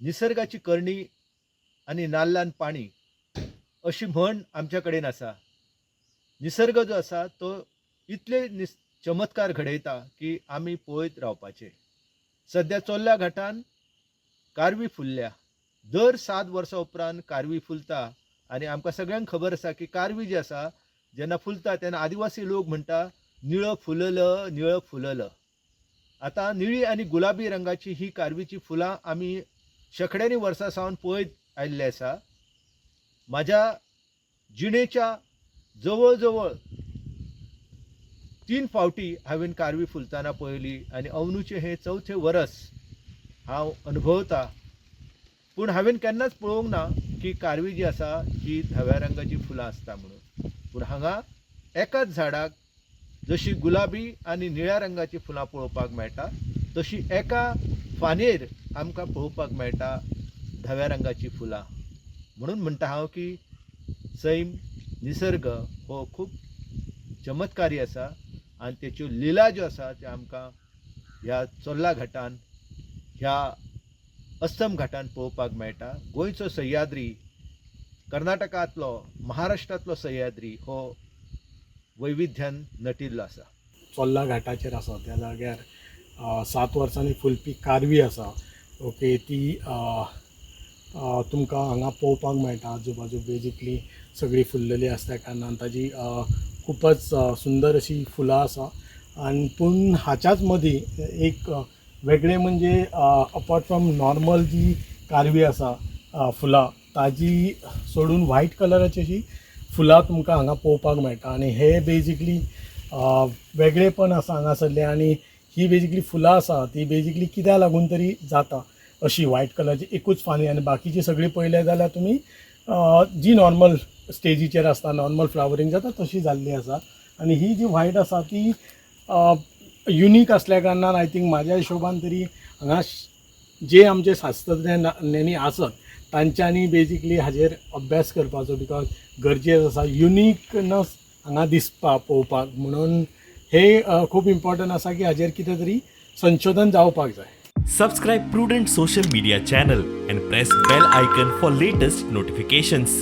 निसर्गाची करणी आणि नाल्लान पाणी अशी म्हण आमच्या कडेन आसा. निसर्ग जो आसा तो इतले चमत्कार घडयता की आमी पळयत रावपाचे. सध्या चोर्ल्या घाटान कारवी फुलल्या. दर 7 वर्सां उपरांत कारवी फुलता आनी आमकां सगळ्यांक खबर आसा की कारवी जी आसा जेन्ना फुलता तेन्ना आदिवासी लोक म्हणटा निळं फुललं निळं फुललं. आता निळी आणि गुलाबी रंगाची ही कारवीची फुलां आमी शेकड्यांनी वर्सां सावन पळयत आयिल्ले आसा. माझ्या जिणेच्या जवळ जवळ 3 फावटी हांवें कारवी फुलताना पळयली आनी अंदूचे हे 4थें वर्स हांव अनुभवता. पूण हांवें केन्नाच पळोवंक ना की कारवी जी आसा ही धव्या रंगाची फुलां आसता म्हणून. पूण हांगा एकाच झाडाक जशी गुलाबी आनी निळ्या रंगाची फुलां पळोवपाक मेळटा तशी एका फानेर आमकां पळोवपाक मेळटा धव्या रंगाची फुलां. म्हणून म्हणटा हांव की सैम निसर्ग हो खूब चमत्कारी आसा आनी तेच्यो लिला ज्यो आसा त्यो आमकां ह्या चोर्ला घाटान ह्या अस्तम घाटान पळोवपाक मेळटा. गोंयचो सह्याद्री, कर्नाटकांतलो, महाराष्ट्रांतलो सह्याद्री हो वैविध्यान नटिल्लो आसा. चोर्ला घाटाचेर आसा त्या जाग्यार 7 वर्सांनी फुलपी कारवी आसा. ओके, ती तुमकां हांगा पळोवपाक मेळटा. आजूबाजू बेजिकली सगळी फुल्लेली आसल्या कारणान ताजी खूपच सुंदर अशी फुलां आसा. आनी पूण हाच्याच मदीं एक वेगळें म्हणजे अपार्ट फ्रॉम नॉर्मल जी कारवी आसा फुलां ताजी सोडून व्हायट कलराची अशी फुलां तुमकां हांगा पळोवपाक मेळटा. आनी हे बेजिकली वेगळेपण आसा हांगासरलें. आनी ही बेजिकली फुलां आसा ती बेजिकली कित्याक लागून तरी जाता अशी व्हायट कलरची एकूच फानी. आनी बाकीची सगळी पळयले जाल्यार तुमी जी नॉर्मल स्टेजीचेर आसता नॉर्मल फ्लावरींग जाता तशी जाल्ली आसा. आनी ही जी व्हायट आसा ती युनीक असल्या कारणान आय थिंक म्हाज्या हिशोबान तरी हांगा जे आमचे शास्त्रज्ञांनी आसत तांच्यांनी बेजिकली हाजेर अभ्यास करपाचो. बिकॉज गरजेच आसा युनिकनस हांगा दिसपा पळोवपाक. म्हणून हे खूब इम्पॉर्टंट आसा की हाजेर कितें तरी संशोधन जावपाक जाय. Subscribe Prudent social media channel and press bell icon for latest notifications.